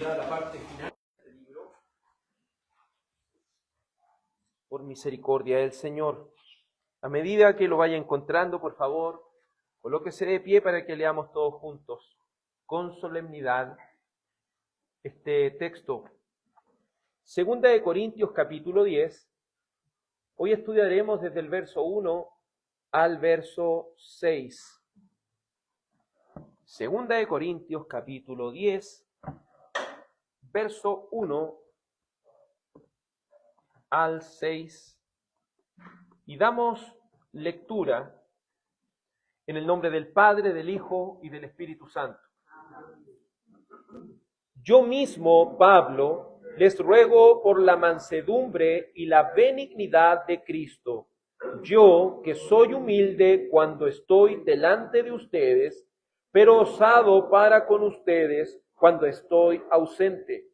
ya a la parte final de este libro. Por misericordia del Señor. A medida que lo vaya encontrando, por favor, colóquese de pie para que leamos todos juntos, con solemnidad, este texto. Segunda de Corintios, capítulo 10. Hoy estudiaremos desde el verso 1 al verso 6. Segunda de Corintios, capítulo 10, verso 1 al 6. Y damos lectura en el nombre del Padre, del Hijo y del Espíritu Santo. Yo mismo, Pablo, les ruego por la mansedumbre y la benignidad de Cristo, yo que soy humilde cuando estoy delante de ustedes, pero osado para con ustedes cuando estoy ausente.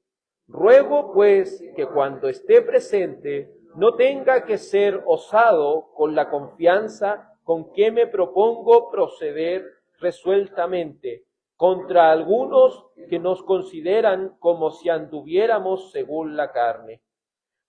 Ruego pues que cuando esté presente no tenga que ser osado con la confianza con que me propongo proceder resueltamente contra algunos que nos consideran como si anduviéramos según la carne.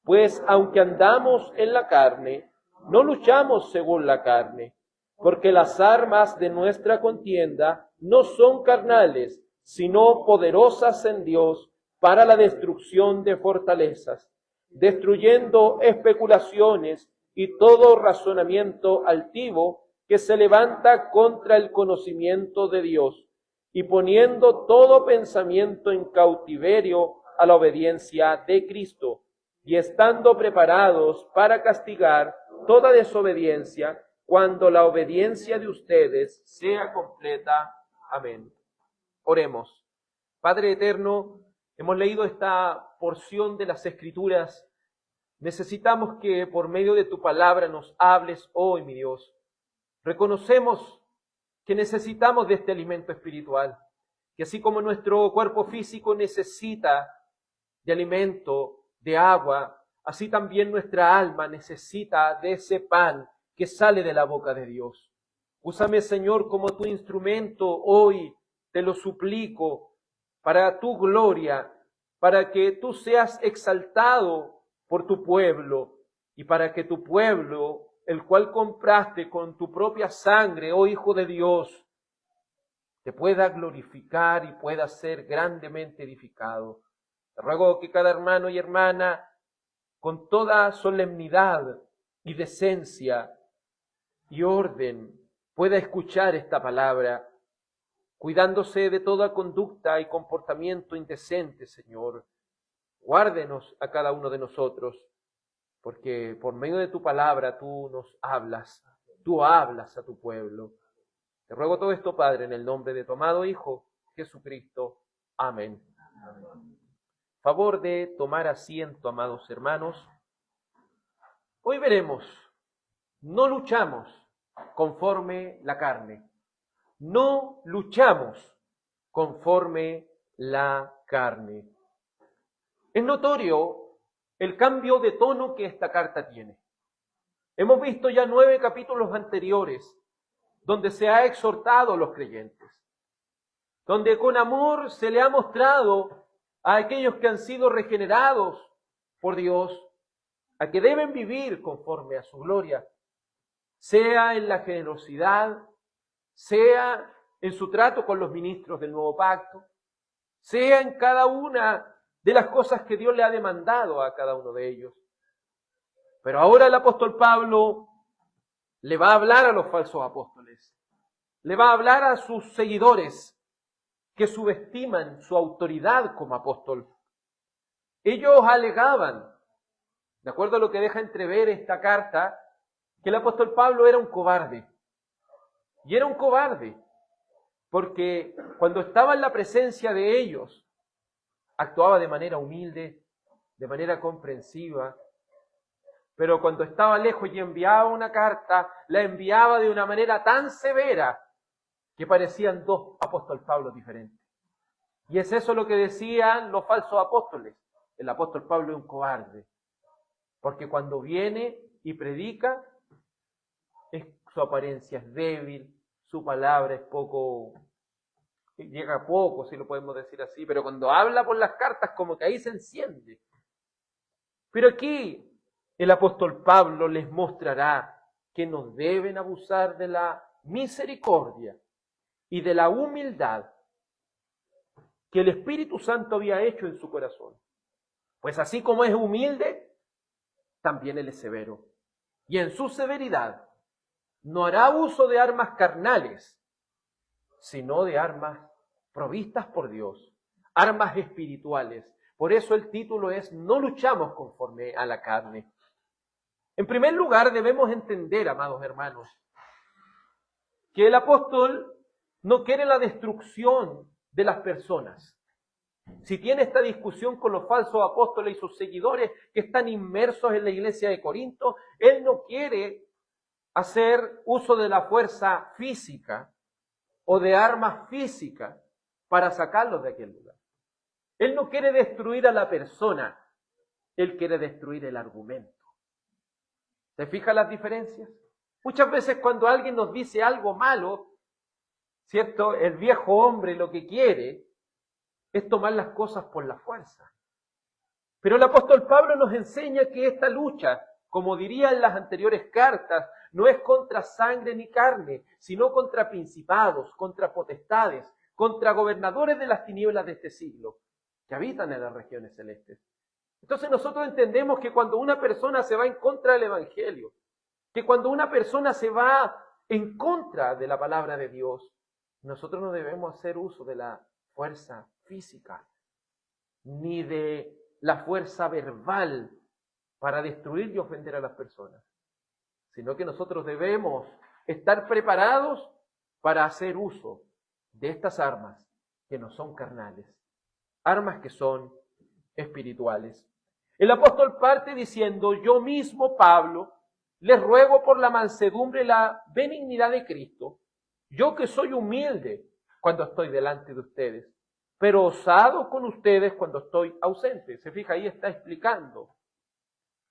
Pues aunque andamos en la carne, no luchamos según la carne, porque las armas de nuestra contienda no son carnales, sino poderosas en Dios para la destrucción de fortalezas, destruyendo especulaciones y todo razonamiento altivo que se levanta contra el conocimiento de Dios, y poniendo todo pensamiento en cautiverio a la obediencia de Cristo, y estando preparados para castigar toda desobediencia cuando la obediencia de ustedes sea completa. Amén. Oremos. Padre eterno, hemos leído esta porción de las Escrituras. Necesitamos que por medio de tu palabra nos hables hoy, mi Dios. Reconocemos que necesitamos de este alimento espiritual, que así como nuestro cuerpo físico necesita de alimento, de agua, así también nuestra alma necesita de ese pan que sale de la boca de Dios. Úsame, Señor, como tu instrumento hoy, te lo suplico, para tu gloria, para que tú seas exaltado por tu pueblo y para que tu pueblo, el cual compraste con tu propia sangre, oh Hijo de Dios, te pueda glorificar y pueda ser grandemente edificado. Te ruego que cada hermano y hermana, con toda solemnidad y decencia y orden, pueda escuchar esta palabra, cuidándose de toda conducta y comportamiento indecente, Señor. Guárdenos a cada uno de nosotros, porque por medio de tu palabra tú nos hablas, tú hablas a tu pueblo. Te ruego todo esto, Padre, en el nombre de tu amado Hijo, Jesucristo. Amén. Favor de tomar asiento, amados hermanos. Hoy veremos, no luchamos conforme la carne. No luchamos conforme la carne. Es notorio el cambio de tono que esta carta tiene. Hemos visto ya 9 capítulos anteriores donde se ha exhortado a los creyentes, donde con amor se le ha mostrado a aquellos que han sido regenerados por Dios, a que deben vivir conforme a su gloria, sea en la generosidad, sea en su trato con los ministros del nuevo pacto, sea en cada una de las cosas que Dios le ha demandado a cada uno de ellos. Pero ahora el apóstol Pablo le va a hablar a los falsos apóstoles, le va a hablar a sus seguidores que subestiman su autoridad como apóstol. Ellos alegaban, de acuerdo a lo que deja entrever esta carta, que el apóstol Pablo era un cobarde. Y era un cobarde, porque cuando estaba en la presencia de ellos, actuaba de manera humilde, de manera comprensiva, pero cuando estaba lejos y enviaba una carta, la enviaba de una manera tan severa que parecían dos apóstoles Pablo diferentes. Y es eso lo que decían los falsos apóstoles. El apóstol Pablo es un cobarde, porque cuando viene y predica, su apariencia es débil, su palabra es poco llega poco, si lo podemos decir así, pero cuando habla por las cartas como que ahí se enciende. Pero aquí el apóstol Pablo les mostrará que no deben abusar de la misericordia y de la humildad que el Espíritu Santo había hecho en su corazón. Pues así como es humilde, también él es severo. Y en su severidad no hará uso de armas carnales, sino de armas provistas por Dios, armas espirituales. Por eso el título es No luchamos conforme a la carne. En primer lugar, debemos entender, amados hermanos, que el apóstol no quiere la destrucción de las personas. Si tiene esta discusión con los falsos apóstoles y sus seguidores que están inmersos en la iglesia de Corinto, él no quiere hacer uso de la fuerza física o de armas físicas para sacarlos de aquel lugar. Él no quiere destruir a la persona, él quiere destruir el argumento. ¿Se fijan las diferencias? Muchas veces cuando alguien nos dice algo malo, ¿cierto? El viejo hombre lo que quiere es tomar las cosas por la fuerza. Pero el apóstol Pablo nos enseña que esta lucha, como diría en las anteriores cartas, no es contra sangre ni carne, sino contra principados, contra potestades, contra gobernadores de las tinieblas de este siglo, que habitan en las regiones celestes. Entonces nosotros entendemos que cuando una persona se va en contra del Evangelio, que cuando una persona se va en contra de la palabra de Dios, nosotros no debemos hacer uso de la fuerza física, ni de la fuerza verbal para destruir y ofender a las personas, sino que nosotros debemos estar preparados para hacer uso de estas armas que no son carnales, armas que son espirituales. El apóstol parte diciendo, yo mismo, Pablo, les ruego por la mansedumbre y la benignidad de Cristo, yo que soy humilde cuando estoy delante de ustedes, pero osado con ustedes cuando estoy ausente. Se fija, ahí está explicando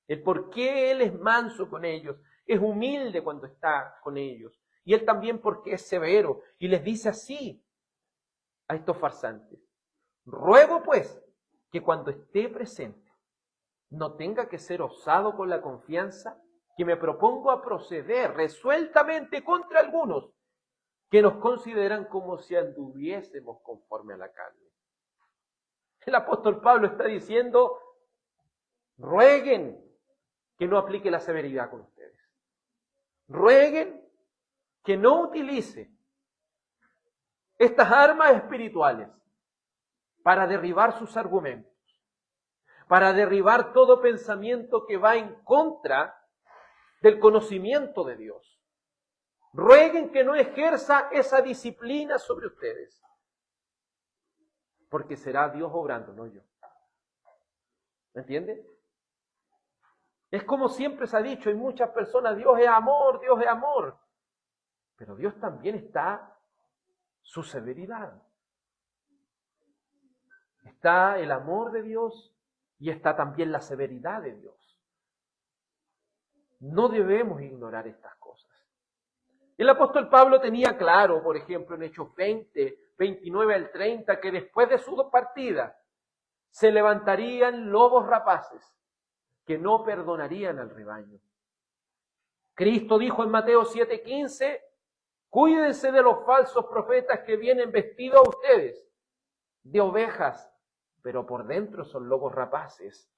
el por qué él es manso con ellos, es humilde cuando está con ellos, y él también porque es severo, y les dice así a estos farsantes, ruego pues que cuando esté presente no tenga que ser osado con la confianza que me propongo a proceder resueltamente contra algunos que nos consideran como si anduviésemos conforme a la carne. El apóstol Pablo está diciendo, rueguen que no aplique la severidad con ustedes. Rueguen que no utilice estas armas espirituales para derribar sus argumentos, para derribar todo pensamiento que va en contra del conocimiento de Dios. Rueguen que no ejerza esa disciplina sobre ustedes, porque será Dios obrando, no yo. ¿Me entiende? Es como siempre se ha dicho, hay muchas personas, Dios es amor, Dios es amor. Pero Dios también está su severidad. Está el amor de Dios y está también la severidad de Dios. No debemos ignorar estas cosas. El apóstol Pablo tenía claro, por ejemplo, en Hechos 20, 29 al 30, que después de su partida se levantarían lobos rapaces que no perdonarían al rebaño. Cristo dijo en Mateo 7:15, cuídense de los falsos profetas que vienen vestidos a ustedes de ovejas, pero por dentro son lobos rapaces.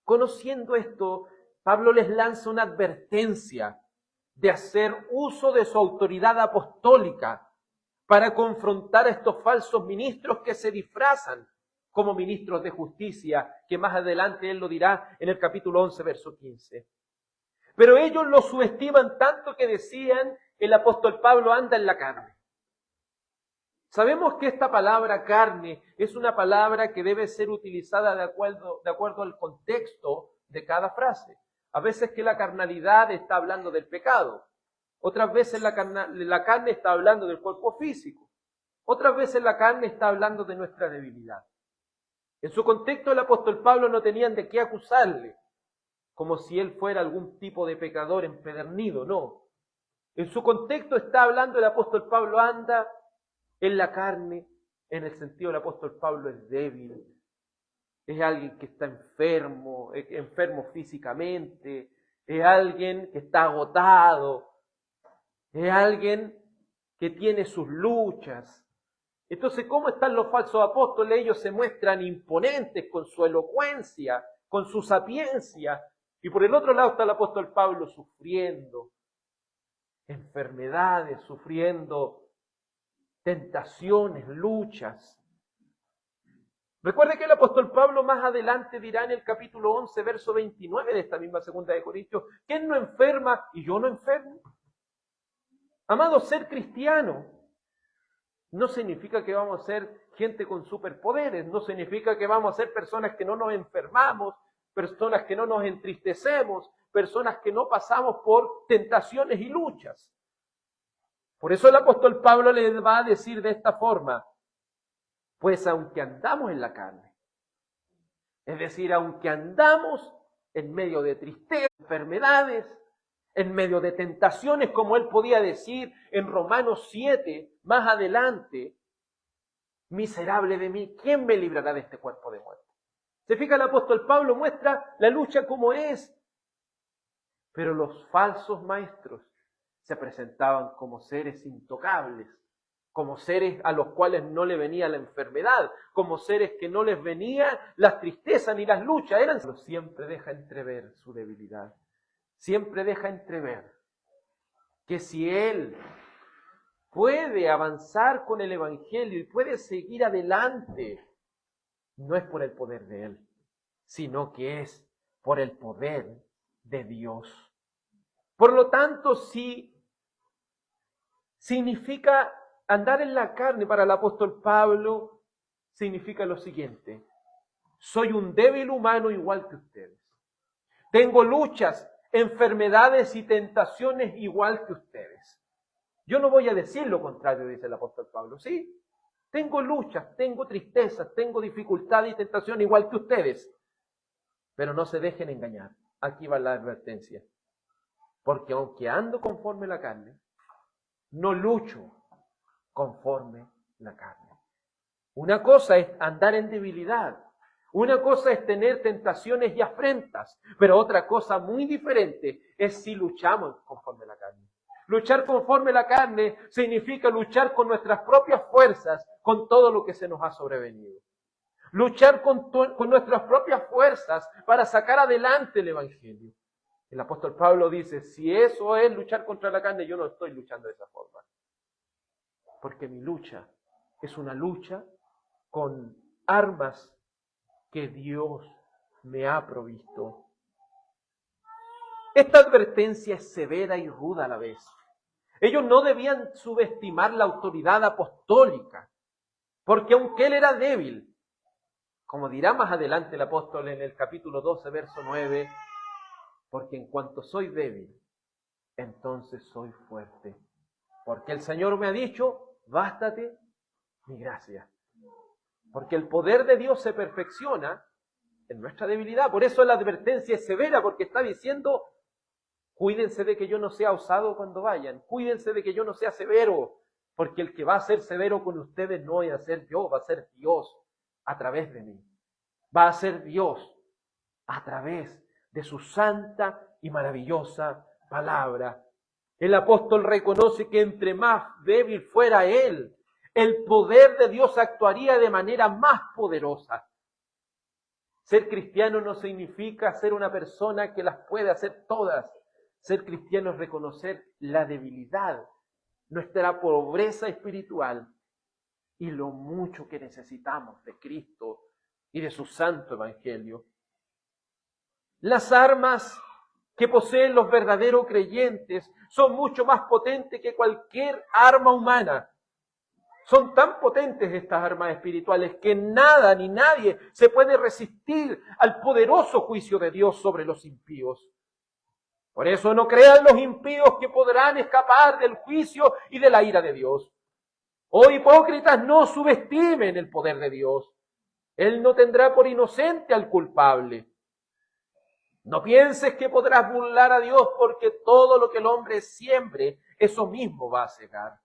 Conociendo esto, Pablo les lanza una advertencia de hacer uso de su autoridad apostólica para confrontar a estos falsos ministros que se disfrazan como ministros de justicia, que más adelante él lo dirá en el capítulo 11, verso 15. Pero ellos lo subestiman tanto que decían, el apóstol Pablo anda en la carne. Sabemos que esta palabra carne es una palabra que debe ser utilizada de acuerdo al contexto de cada frase. A veces que la carnalidad está hablando del pecado. Otras veces la carne está hablando del cuerpo físico. Otras veces la carne está hablando de nuestra debilidad. En su contexto el apóstol Pablo no tenían de qué acusarle, como si él fuera algún tipo de pecador empedernido, no. En su contexto está hablando el apóstol Pablo anda En la carne, en el sentido del apóstol Pablo, es débil. Es alguien que está enfermo, enfermo físicamente, es alguien que está agotado, es alguien que tiene sus luchas. Entonces, ¿cómo están los falsos apóstoles? Ellos se muestran imponentes con su elocuencia, con su sapiencia. Y por el otro lado está el apóstol Pablo sufriendo enfermedades, sufriendo tentaciones, luchas. Recuerde que el apóstol Pablo más adelante dirá en el capítulo 11, verso 29 de esta misma segunda de Corintios, ¿quién no enferma y yo no enfermo? Amado, ser cristiano no significa que vamos a ser gente con superpoderes, no significa que vamos a ser personas que no nos enfermamos, personas que no nos entristecemos, personas que no pasamos por tentaciones y luchas. Por eso el apóstol Pablo les va a decir de esta forma, pues aunque andamos en la carne, es decir, aunque andamos en medio de tristeza, enfermedades, en medio de tentaciones, como él podía decir en Romanos 7, más adelante, miserable de mí, ¿quién me librará de este cuerpo de muerte? Se fija, el apóstol Pablo muestra la lucha como es, pero los falsos maestros se presentaban como seres intocables, como seres a los cuales no le venía la enfermedad, como seres que no les venía las tristezas ni las luchas, pero siempre deja entrever su debilidad, siempre deja entrever que si él puede avanzar con el Evangelio y puede seguir adelante, no es por el poder de él, sino que es por el poder de Dios. Por lo tanto, si significa andar en la carne para el apóstol Pablo, significa lo siguiente: soy un débil humano igual que ustedes. Tengo luchas, enfermedades y tentaciones igual que ustedes. Yo no voy a decir lo contrario, dice el apóstol Pablo. Sí, tengo luchas, tengo tristezas, tengo dificultades y tentaciones igual que ustedes. Pero no se dejen engañar. Aquí va la advertencia. Porque aunque ando conforme la carne, no lucho conforme la carne. Una cosa es andar en debilidad. Una cosa es tener tentaciones y afrentas. Pero otra cosa muy diferente es si luchamos conforme la carne. Luchar conforme la carne significa luchar con nuestras propias fuerzas, con todo lo que se nos ha sobrevenido. Luchar con nuestras propias fuerzas para sacar adelante el Evangelio. El apóstol Pablo dice, si eso es luchar contra la carne, yo no estoy luchando de esa forma. Porque mi lucha es una lucha con armas que Dios me ha provisto. Esta advertencia es severa y ruda a la vez. Ellos no debían subestimar la autoridad apostólica, porque aunque él era débil, como dirá más adelante el apóstol en el capítulo 12, verso 9, porque en cuanto soy débil, entonces soy fuerte. Porque el Señor me ha dicho, bástate mi gracia. Porque el poder de Dios se perfecciona en nuestra debilidad. Por eso la advertencia es severa, porque está diciendo, cuídense de que yo no sea osado cuando vayan. Cuídense de que yo no sea severo. Porque el que va a ser severo con ustedes no voy a ser yo, va a ser Dios a través de mí. Va a ser Dios a través de su santa y maravillosa palabra. El apóstol reconoce que entre más débil fuera él, el poder de Dios actuaría de manera más poderosa. Ser cristiano no significa ser una persona que las puede hacer todas. Ser cristiano es reconocer la debilidad, nuestra pobreza espiritual y lo mucho que necesitamos de Cristo y de su santo evangelio. Las armas que poseen los verdaderos creyentes son mucho más potentes que cualquier arma humana. Son tan potentes estas armas espirituales que nada ni nadie se puede resistir al poderoso juicio de Dios sobre los impíos. Por eso no crean los impíos que podrán escapar del juicio y de la ira de Dios. Oh hipócritas, no subestimen el poder de Dios. Él no tendrá por inocente al culpable. No pienses que podrás burlar a Dios, porque todo lo que el hombre siembre, eso mismo va a cegar.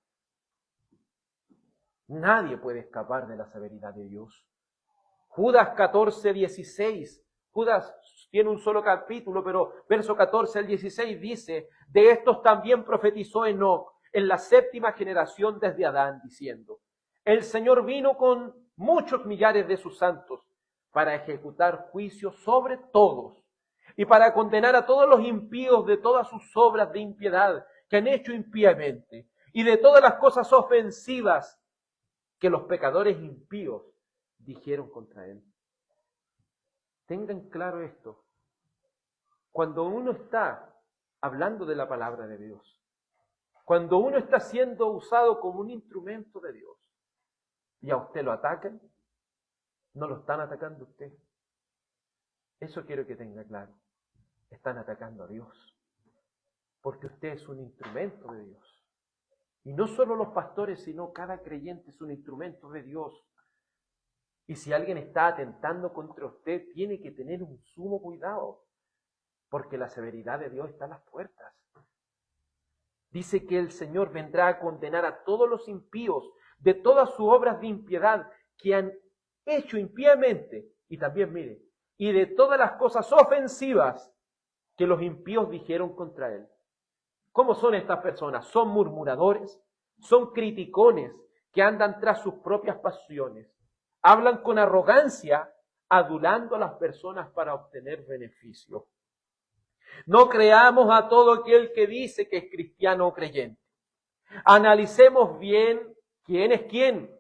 Nadie puede escapar de la severidad de Dios. Judas 14:16. Judas tiene un solo capítulo, pero verso 14 al 16 dice: de estos también profetizó Enoc en la 7ª generación desde Adán, diciendo: el Señor vino con muchos millares de sus santos para ejecutar juicio sobre todos y para condenar a todos los impíos de todas sus obras de impiedad que han hecho impíamente y de todas las cosas ofensivas que los pecadores impíos dijeron contra él. Tengan claro esto. Cuando uno está hablando de la palabra de Dios, cuando uno está siendo usado como un instrumento de Dios y a usted lo atacan, no lo están atacando a usted. Eso quiero que tenga claro. Están atacando a Dios, porque usted es un instrumento de Dios. Y no solo los pastores, sino cada creyente es un instrumento de Dios. Y si alguien está atentando contra usted, tiene que tener un sumo cuidado, porque la severidad de Dios está a las puertas. Dice que el Señor vendrá a condenar a todos los impíos de todas sus obras de impiedad que han hecho impíamente, y también, mire, y de todas las cosas ofensivas que los impíos dijeron contra él. ¿Cómo son estas personas? Son murmuradores, son criticones que andan tras sus propias pasiones. Hablan con arrogancia, adulando a las personas para obtener beneficio. No creamos a todo aquel que dice que es cristiano o creyente. Analicemos bien quién es quién,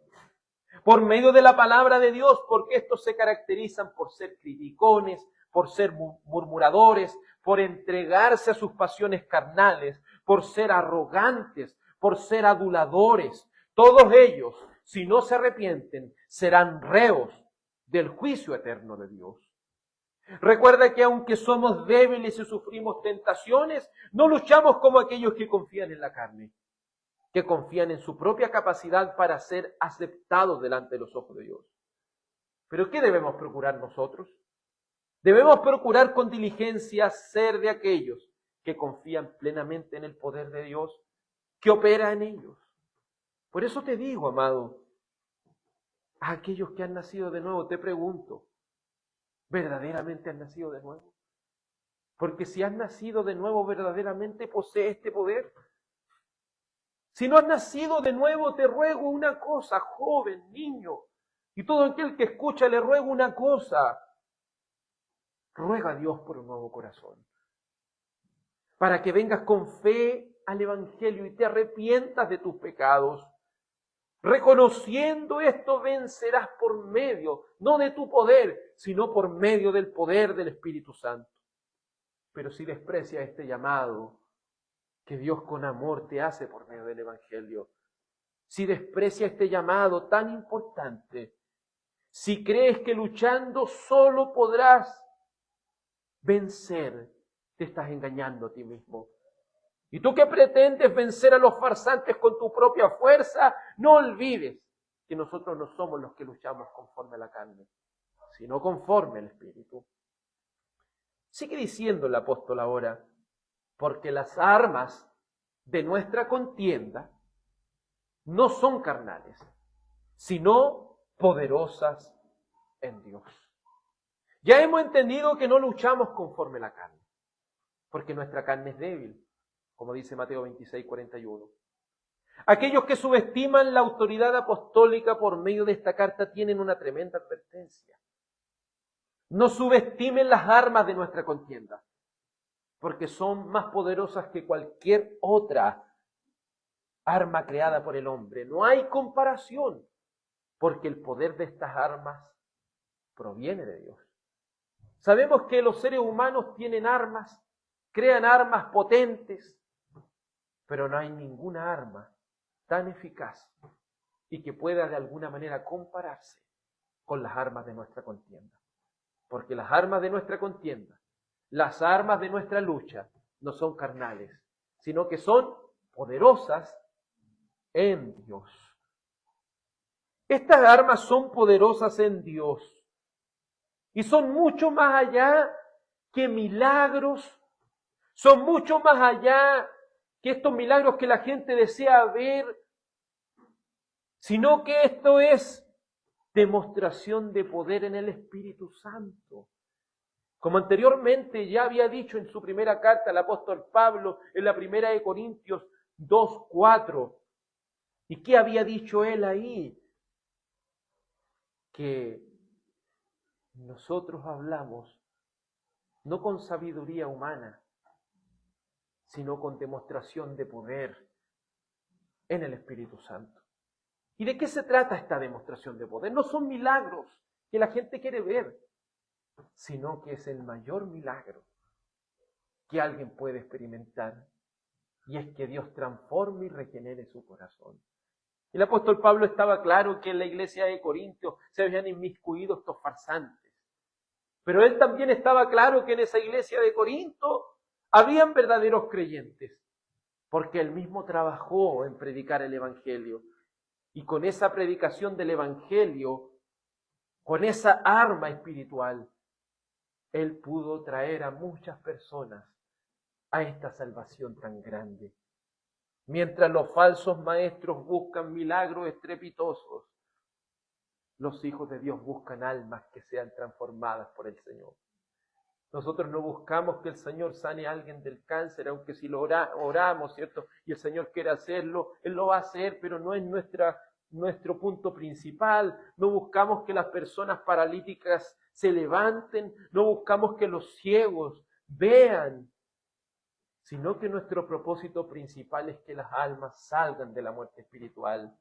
por medio de la palabra de Dios, porque estos se caracterizan por ser criticones, por ser murmuradores, por entregarse a sus pasiones carnales, por ser arrogantes, por ser aduladores. Todos ellos, si no se arrepienten, serán reos del juicio eterno de Dios. Recuerda que aunque somos débiles y sufrimos tentaciones, no luchamos como aquellos que confían en la carne, que confían en su propia capacidad para ser aceptados delante de los ojos de Dios. ¿Pero qué debemos procurar nosotros? Debemos procurar con diligencia ser de aquellos que confían plenamente en el poder de Dios, que opera en ellos. Por eso te digo, amado, a aquellos que han nacido de nuevo, te pregunto, ¿verdaderamente han nacido de nuevo? Porque si has nacido de nuevo, verdaderamente posee este poder. Si no has nacido de nuevo, te ruego una cosa, joven, niño, y todo aquel que escucha, le ruego una cosa. Ruega a Dios por un nuevo corazón, para que vengas con fe al Evangelio y te arrepientas de tus pecados. Reconociendo esto, vencerás por medio, no de tu poder, sino por medio del poder del Espíritu Santo. Pero si desprecias este llamado que Dios con amor te hace por medio del Evangelio, si desprecias este llamado tan importante, si crees que luchando solo podrás vencer, te estás engañando a ti mismo. Y tú que pretendes vencer a los farsantes con tu propia fuerza, no olvides que nosotros no somos los que luchamos conforme a la carne, sino conforme al Espíritu. Sigue diciendo el apóstol ahora, porque las armas de nuestra contienda no son carnales, sino poderosas en Dios. Ya hemos entendido que no luchamos conforme a la carne, porque nuestra carne es débil, como dice Mateo 26:41. Aquellos que subestiman la autoridad apostólica por medio de esta carta tienen una tremenda advertencia. No subestimen las armas de nuestra contienda, porque son más poderosas que cualquier otra arma creada por el hombre. No hay comparación, porque el poder de estas armas proviene de Dios. Sabemos que los seres humanos tienen armas, crean armas potentes, pero no hay ninguna arma tan eficaz y que pueda de alguna manera compararse con las armas de nuestra contienda. Porque las armas de nuestra contienda, las armas de nuestra lucha, no son carnales, sino que son poderosas en Dios. Estas armas son poderosas en Dios y son mucho más allá que milagros, son mucho más allá que estos milagros que la gente desea ver, sino que esto es demostración de poder en el Espíritu Santo. Como anteriormente ya había dicho en su primera carta el apóstol Pablo, en la primera de Corintios 2:4. ¿Y qué había dicho él ahí? Que nosotros hablamos no con sabiduría humana, sino con demostración de poder en el Espíritu Santo. ¿Y de qué se trata esta demostración de poder? No son milagros que la gente quiere ver, sino que es el mayor milagro que alguien puede experimentar, y es que Dios transforme y regenere su corazón. El apóstol Pablo estaba claro que en la iglesia de Corintios se habían inmiscuido estos farsantes, pero él también estaba claro que en esa iglesia de Corinto habían verdaderos creyentes, porque él mismo trabajó en predicar el Evangelio, y con esa predicación del Evangelio, con esa arma espiritual, él pudo traer a muchas personas a esta salvación tan grande. Mientras los falsos maestros buscan milagros estrepitosos, los hijos de Dios buscan almas que sean transformadas por el Señor. Nosotros no buscamos que el Señor sane a alguien del cáncer, aunque si lo oramos, ¿cierto? Y el Señor quiere hacerlo, Él lo va a hacer, pero no es nuestro punto principal. No buscamos que las personas paralíticas se levanten, no buscamos que los ciegos vean, sino que nuestro propósito principal es que las almas salgan de la muerte espiritual.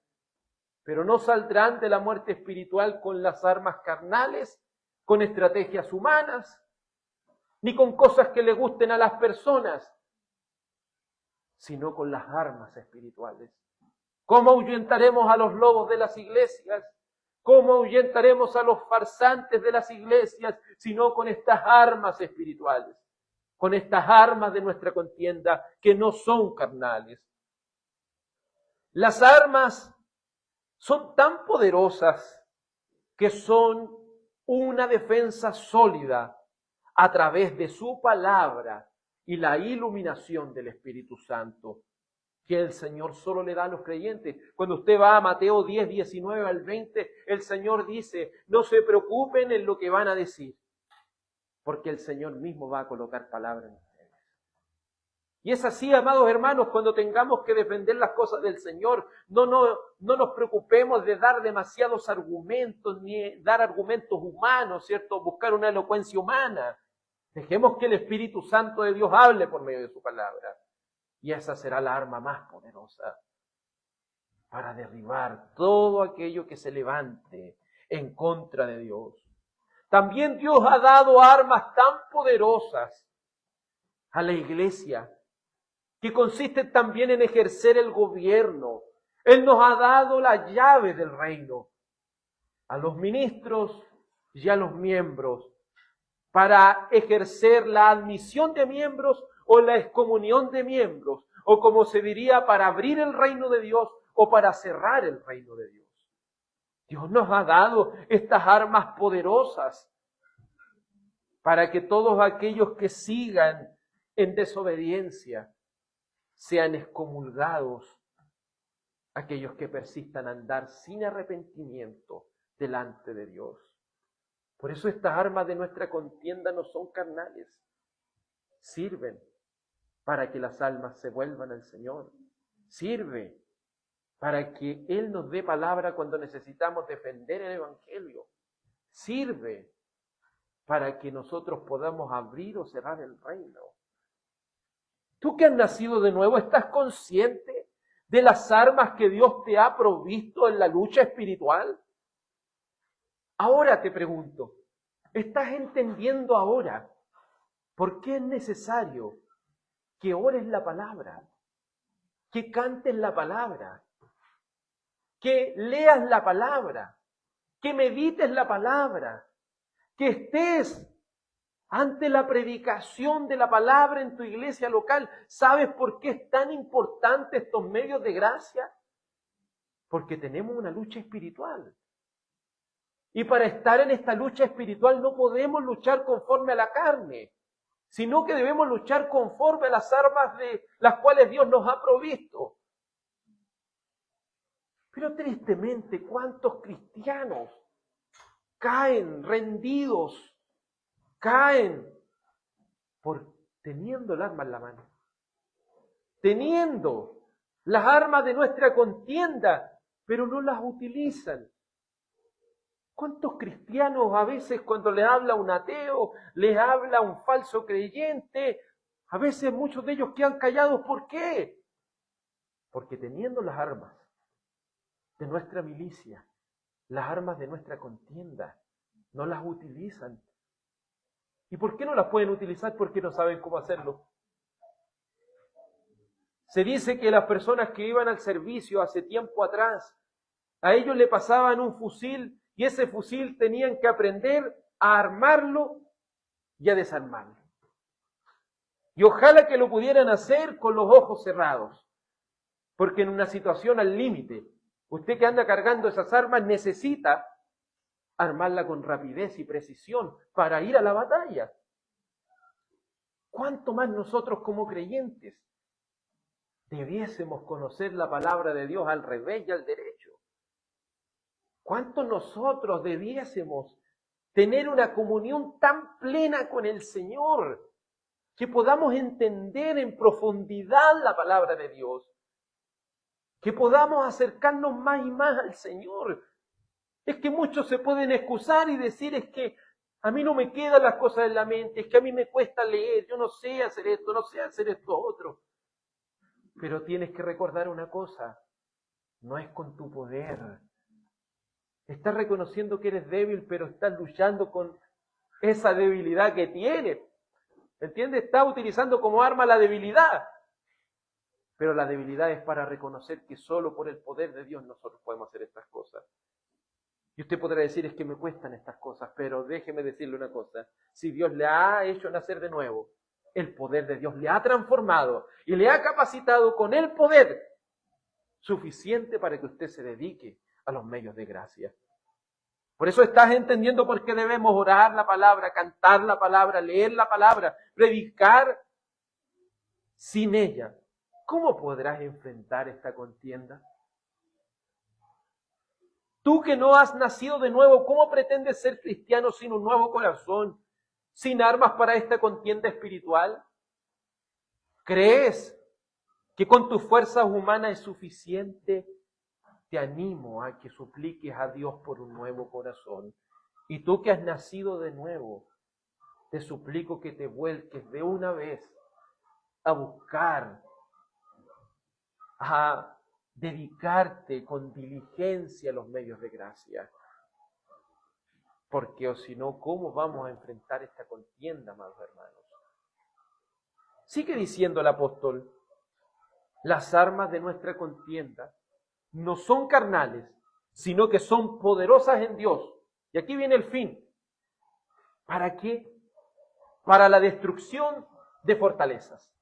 Pero no saldrán de la muerte espiritual con las armas carnales, con estrategias humanas, ni con cosas que le gusten a las personas, sino con las armas espirituales. ¿Cómo ahuyentaremos a los lobos de las iglesias? ¿Cómo ahuyentaremos a los farsantes de las iglesias? Sino con estas armas espirituales, con estas armas de nuestra contienda que no son carnales. Las armas son tan poderosas que son una defensa sólida a través de su palabra y la iluminación del Espíritu Santo, que el Señor solo le da a los creyentes. Cuando usted va a Mateo 10, 19 al 20, el Señor dice, no se preocupen en lo que van a decir, porque el Señor mismo va a colocar palabra en ustedes. Y es así, amados hermanos, cuando tengamos que defender las cosas del Señor, no nos preocupemos de dar demasiados argumentos, ni dar argumentos humanos, ¿cierto? Buscar una elocuencia humana. Dejemos que el Espíritu Santo de Dios hable por medio de su palabra. Y esa será la arma más poderosa para derribar todo aquello que se levante en contra de Dios. También Dios ha dado armas tan poderosas a la iglesia, que consiste también en ejercer el gobierno. Él nos ha dado la llave del reino a los ministros y a los miembros para ejercer la admisión de miembros o la excomunión de miembros, o como se diría, para abrir el reino de Dios o para cerrar el reino de Dios. Dios nos ha dado estas armas poderosas para que todos aquellos que sigan en desobediencia sean excomulgados, aquellos que persistan a andar sin arrepentimiento delante de Dios. Por eso estas armas de nuestra contienda no son carnales, sirven para que las almas se vuelvan al Señor, sirve para que Él nos dé palabra cuando necesitamos defender el Evangelio, sirve para que nosotros podamos abrir o cerrar el reino. Tú que has nacido de nuevo, ¿estás consciente de las armas que Dios te ha provisto en la lucha espiritual? Ahora te pregunto, ¿estás entendiendo ahora por qué es necesario que ores la palabra, que cantes la palabra, que leas la palabra, que medites la palabra, que estés ante la predicación de la palabra en tu iglesia local? ¿Sabes por qué es tan importante estos medios de gracia? Porque tenemos una lucha espiritual. Y para estar en esta lucha espiritual no podemos luchar conforme a la carne, sino que debemos luchar conforme a las armas de las cuales Dios nos ha provisto. Pero tristemente, ¿cuántos cristianos caen rendidos, caen por teniendo el arma en la mano, teniendo las armas de nuestra contienda, pero no las utilizan? ¿Cuántos cristianos a veces cuando les habla un ateo, les habla un falso creyente, a veces muchos de ellos quedan callados? ¿Por qué? Porque teniendo las armas de nuestra milicia, las armas de nuestra contienda, no las utilizan. ¿Y por qué no las pueden utilizar? Porque no saben cómo hacerlo. Se dice que las personas que iban al servicio hace tiempo atrás, a ellos le pasaban un fusil y ese fusil tenían que aprender a armarlo y a desarmarlo. Y ojalá que lo pudieran hacer con los ojos cerrados, porque en una situación al límite, usted que anda cargando esas armas necesita armarla con rapidez y precisión para ir a la batalla. ¿Cuánto más nosotros como creyentes debiésemos conocer la palabra de Dios al revés y al derecho? ¿Cuánto nosotros debiésemos tener una comunión tan plena con el Señor que podamos entender en profundidad la palabra de Dios? Que podamos acercarnos más y más al Señor. Es que muchos se pueden excusar y decir, es que a mí no me quedan las cosas en la mente, es que a mí me cuesta leer, yo no sé hacer esto, no sé hacer esto otro. Pero tienes que recordar una cosa, no es con tu poder. Estás reconociendo que eres débil, pero estás luchando con esa debilidad que tienes. ¿Entiendes? Estás utilizando como arma la debilidad. Pero la debilidad es para reconocer que solo por el poder de Dios nosotros podemos hacer estas cosas. Y usted podrá decir, es que me cuestan estas cosas, pero déjeme decirle una cosa. Si Dios le ha hecho nacer de nuevo, el poder de Dios le ha transformado y le ha capacitado con el poder suficiente para que usted se dedique a los medios de gracia. Por eso estás entendiendo por qué debemos orar la palabra, cantar la palabra, leer la palabra, predicar. Sin ella, ¿cómo podrás enfrentar esta contienda? Tú que no has nacido de nuevo, ¿cómo pretendes ser cristiano sin un nuevo corazón, sin armas para esta contienda espiritual? ¿Crees que con tus fuerzas humanas es suficiente? Te animo a que supliques a Dios por un nuevo corazón. Y tú que has nacido de nuevo, te suplico que te vuelques de una vez a buscar, a dedicarte con diligencia a los medios de gracia. Porque o si no, ¿cómo vamos a enfrentar esta contienda, amados hermanos? Sigue diciendo el apóstol, las armas de nuestra contienda no son carnales, sino que son poderosas en Dios. Y aquí viene el fin. ¿Para qué? Para la destrucción de fortalezas.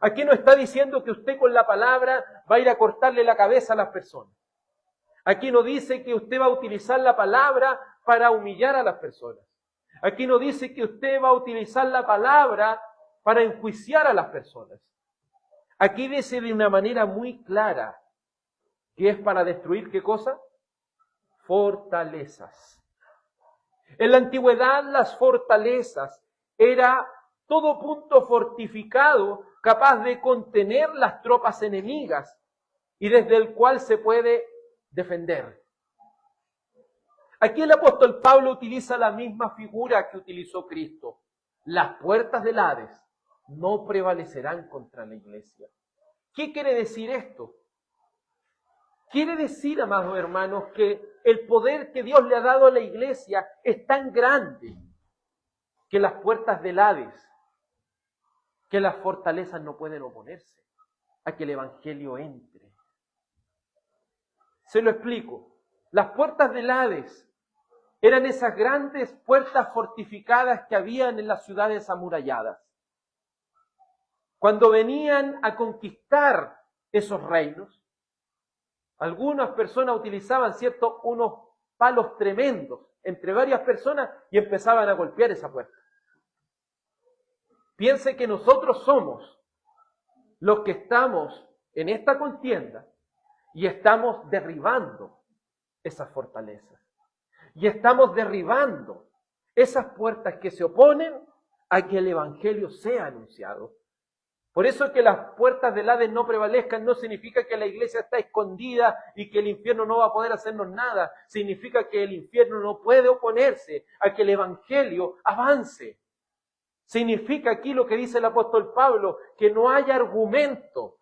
Aquí no está diciendo que usted con la palabra va a ir a cortarle la cabeza a las personas. Aquí no dice que usted va a utilizar la palabra para humillar a las personas. Aquí no dice que usted va a utilizar la palabra para enjuiciar a las personas. Aquí dice de una manera muy clara que es para destruir, ¿qué cosa? Fortalezas. En la antigüedad las fortalezas era todo punto fortificado capaz de contener las tropas enemigas y desde el cual se puede defender. Aquí el apóstol Pablo utiliza la misma figura que utilizó Cristo. Las puertas del Hades no prevalecerán contra la iglesia. ¿Qué quiere decir esto? Quiere decir, amados hermanos, que el poder que Dios le ha dado a la iglesia es tan grande que las puertas del Hades, que las fortalezas no pueden oponerse a que el evangelio entre. Se lo explico. Las puertas del Hades eran esas grandes puertas fortificadas que habían en las ciudades amuralladas. Cuando venían a conquistar esos reinos, algunas personas utilizaban, ¿cierto?, unos palos tremendos entre varias personas y empezaban a golpear esa puerta. Piense que nosotros somos los que estamos en esta contienda Y estamos derribando esas fortalezas. Y estamos derribando esas puertas que se oponen a que el Evangelio sea anunciado. Por eso que las puertas del Hades no prevalezcan no significa que la iglesia está escondida y que el infierno no va a poder hacernos nada. Significa que el infierno no puede oponerse a que el Evangelio avance. Significa aquí lo que dice el apóstol Pablo, que no hay argumento,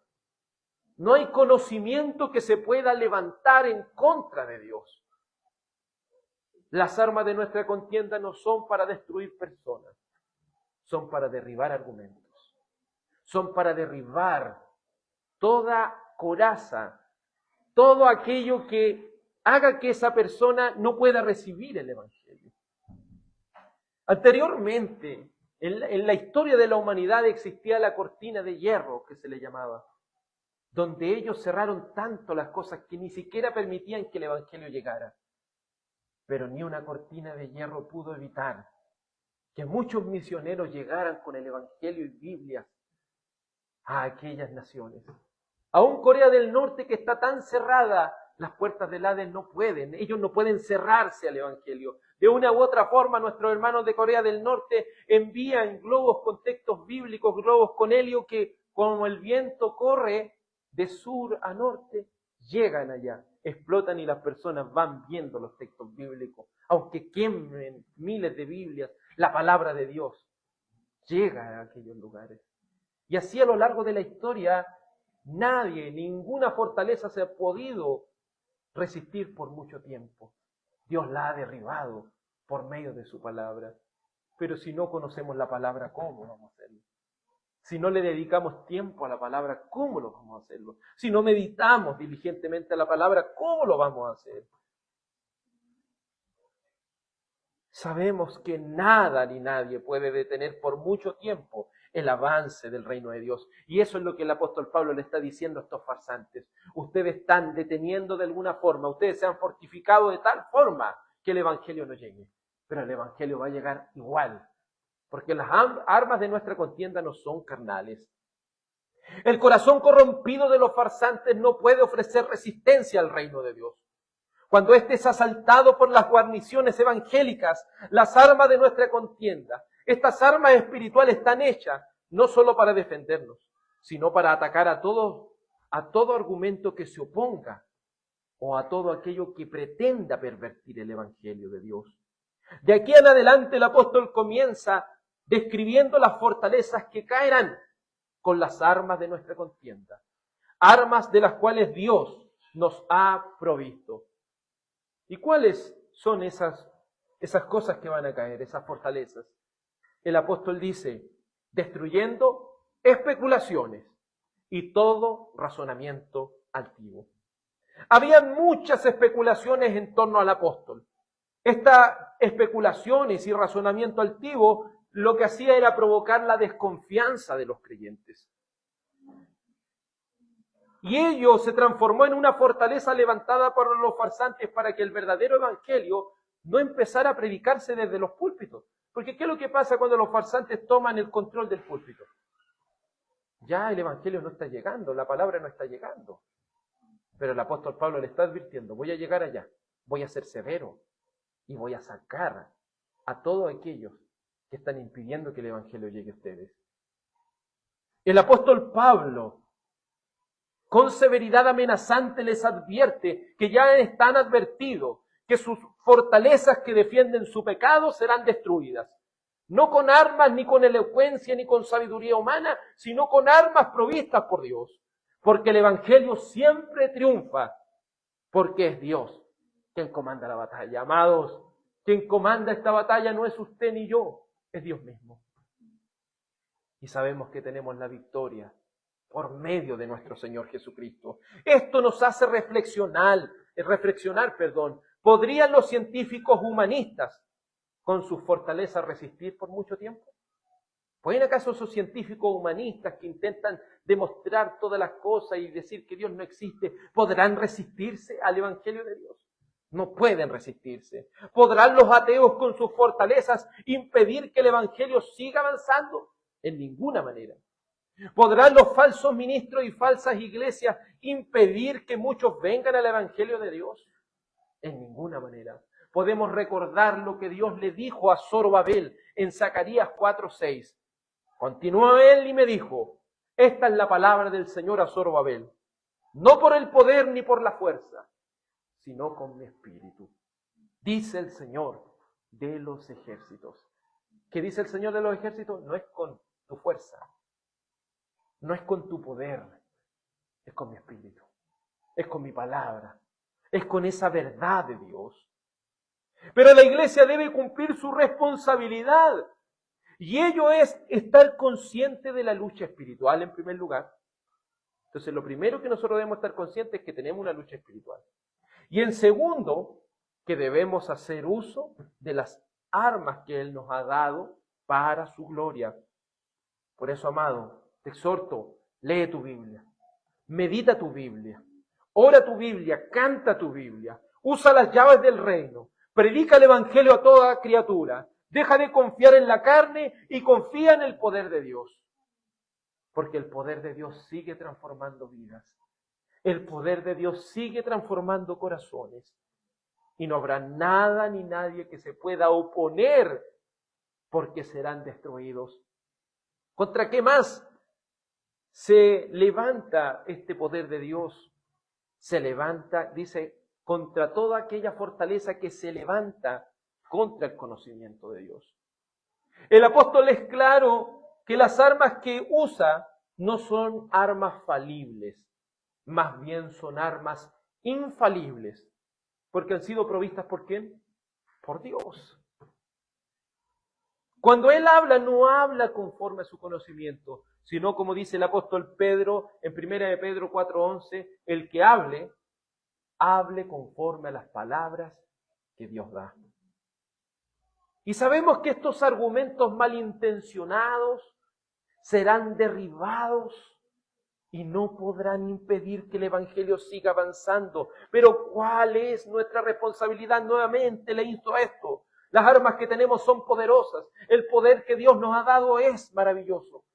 no hay conocimiento que se pueda levantar en contra de Dios. Las armas de nuestra contienda no son para destruir personas, son para derribar argumentos. Son para derribar toda coraza, todo aquello que haga que esa persona no pueda recibir el Evangelio. Anteriormente, en la historia de la humanidad existía la cortina de hierro, que se le llamaba, donde ellos cerraron tanto las cosas que ni siquiera permitían que el Evangelio llegara. Pero ni una cortina de hierro pudo evitar que muchos misioneros llegaran con el Evangelio y Biblias a aquellas naciones. Aún Corea del Norte, que está tan cerrada, las puertas del Hades no pueden, ellos no pueden cerrarse al Evangelio. De una u otra forma, nuestros hermanos de Corea del Norte envían globos con textos bíblicos, globos con helio que, como el viento corre de sur a norte, llegan allá, explotan y las personas van viendo los textos bíblicos. Aunque quemen miles de Biblias, la palabra de Dios llega a aquellos lugares. Y así a lo largo de la historia, nadie, ninguna fortaleza se ha podido resistir por mucho tiempo. Dios la ha derribado por medio de su palabra. Pero si no conocemos la palabra, ¿cómo vamos a hacerlo? Si no le dedicamos tiempo a la palabra, ¿cómo lo vamos a hacerlo? Si no meditamos diligentemente a la palabra, ¿cómo lo vamos a hacer? Sabemos que nada ni nadie puede detener por mucho tiempo el avance del reino de Dios. Y eso es lo que el apóstol Pablo le está diciendo a estos farsantes. Ustedes están deteniendo de alguna forma, ustedes se han fortificado de tal forma que el Evangelio no llegue. Pero el Evangelio va a llegar igual, porque las armas de nuestra contienda no son carnales. El corazón corrompido de los farsantes no puede ofrecer resistencia al reino de Dios. Cuando éste es asaltado por las guarniciones evangélicas, las armas de nuestra contienda, estas armas espirituales están hechas no solo para defendernos, sino para atacar a todo argumento que se oponga o a todo aquello que pretenda pervertir el Evangelio de Dios. De aquí en adelante el apóstol comienza describiendo las fortalezas que caerán con las armas de nuestra contienda, armas de las cuales Dios nos ha provisto. ¿Y cuáles son esas cosas que van a caer, esas fortalezas? El apóstol dice, destruyendo especulaciones y todo razonamiento altivo. Había muchas especulaciones en torno al apóstol. Estas especulaciones y razonamiento altivo lo que hacía era provocar la desconfianza de los creyentes. Y ello se transformó en una fortaleza levantada por los farsantes para que el verdadero evangelio no empezara a predicarse desde los púlpitos. Porque ¿qué es lo que pasa cuando los farsantes toman el control del púlpito? Ya el evangelio no está llegando, la palabra no está llegando. Pero el apóstol Pablo le está advirtiendo, voy a llegar allá, voy a ser severo y voy a sacar a todos aquellos que están impidiendo que el evangelio llegue a ustedes. El apóstol Pablo, con severidad amenazante, les advierte que ya están advertidos que sus fortalezas que defienden su pecado serán destruidas. No con armas, ni con elocuencia, ni con sabiduría humana, sino con armas provistas por Dios. Porque el evangelio siempre triunfa, porque es Dios quien comanda la batalla. Amados, quien comanda esta batalla no es usted ni yo, es Dios mismo. Y sabemos que tenemos la victoria por medio de nuestro Señor Jesucristo. Esto nos hace reflexionar. ¿Podrían los científicos humanistas con sus fortalezas resistir por mucho tiempo? ¿Pueden acaso esos científicos humanistas que intentan demostrar todas las cosas y decir que Dios no existe, podrán resistirse al Evangelio de Dios? No pueden resistirse. ¿Podrán los ateos con sus fortalezas impedir que el Evangelio siga avanzando? En ninguna manera. ¿Podrán los falsos ministros y falsas iglesias impedir que muchos vengan al Evangelio de Dios? En ninguna manera. Podemos recordar lo que Dios le dijo a Zorobabel en Zacarías 4:6. Continuó él y me dijo, esta es la palabra del Señor a Zorobabel, no por el poder ni por la fuerza, sino con mi espíritu, dice el Señor de los ejércitos. ¿Qué dice el Señor de los ejércitos? No es con tu fuerza, no es con tu poder, es con mi espíritu, es con mi palabra, es con esa verdad de Dios. Pero la iglesia debe cumplir su responsabilidad. Y ello es estar consciente de la lucha espiritual en primer lugar. Entonces lo primero que nosotros debemos estar conscientes es que tenemos una lucha espiritual. Y en segundo, que debemos hacer uso de las armas que Él nos ha dado para su gloria. Por eso, amado, te exhorto, lee tu Biblia, medita tu Biblia, ora tu Biblia, canta tu Biblia, usa las llaves del reino, predica el Evangelio a toda criatura, deja de confiar en la carne y confía en el poder de Dios. Porque el poder de Dios sigue transformando vidas. El poder de Dios sigue transformando corazones. Y no habrá nada ni nadie que se pueda oponer porque serán destruidos. ¿Contra qué más se levanta este poder de Dios? Se levanta, dice, contra toda aquella fortaleza que se levanta contra el conocimiento de Dios. El apóstol es claro que las armas que usa no son armas falibles, más bien son armas infalibles, porque han sido provistas ¿por quién? Por Dios. Cuando él habla, no habla conforme a su conocimiento, sino como dice el apóstol Pedro en 1 de Pedro 4:11, el que hable conforme a las palabras que Dios da. Y sabemos que estos argumentos malintencionados serán derribados y no podrán impedir que el Evangelio siga avanzando. Pero ¿cuál es nuestra responsabilidad? Nuevamente le insto a esto. Las armas que tenemos son poderosas. El poder que Dios nos ha dado es maravilloso.